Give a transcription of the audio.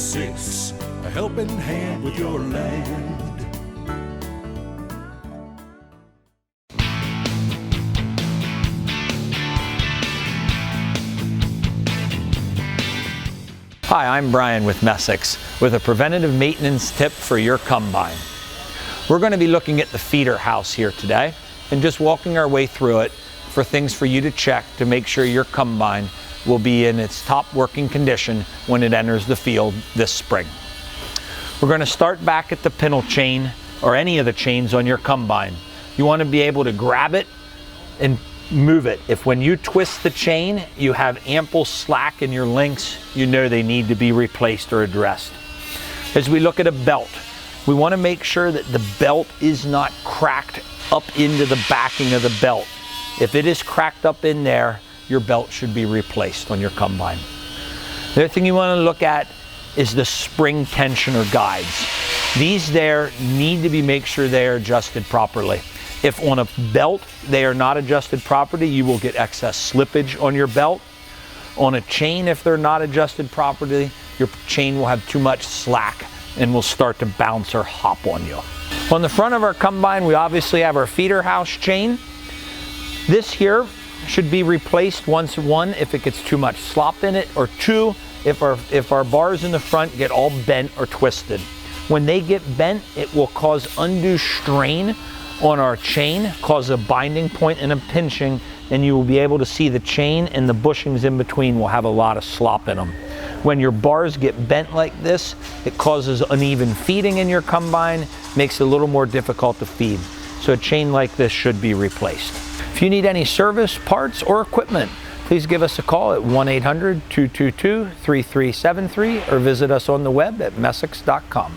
Essex, a helping hand with your land. Hi, I'm Brian with Messick's with a preventative maintenance tip for your combine. We're going to be looking at the feeder house here today and just walking our way through it for things for you to check to make sure your combine will be in its top working condition when it enters the field this spring. We're going to start back at the pintle chain or any of the chains on your combine. You want to be able to grab it and move it. If when you twist the chain you have ample slack in your links, you know they need to be replaced or addressed. As we look at a belt, we want to make sure that the belt is not cracked up into the backing of the belt. If it is cracked up in there, your belt should be replaced on your combine. The other thing you want to look at is the spring tensioner guides. These there need to be make sure they are adjusted properly. If on a belt they are not adjusted properly, you will get excess slippage on your belt. On a chain, if they're not adjusted properly, your chain will have too much slack and will start to bounce or hop on you. On the front of our combine, we obviously have our feeder house chain. This here should be replaced once, one, if it gets too much slop in it, or two, if our bars in the front get all bent or twisted. When they get bent, it will cause undue strain on our chain, cause a binding point and a pinching, and you will be able to see the chain and the bushings in between will have a lot of slop in them. When your bars get bent like this, it causes uneven feeding in your combine, makes it a little more difficult to feed. So a chain like this should be replaced. If you need any service, parts, or equipment, please give us a call at 1-800-222-3373 or visit us on the web at messicks.com.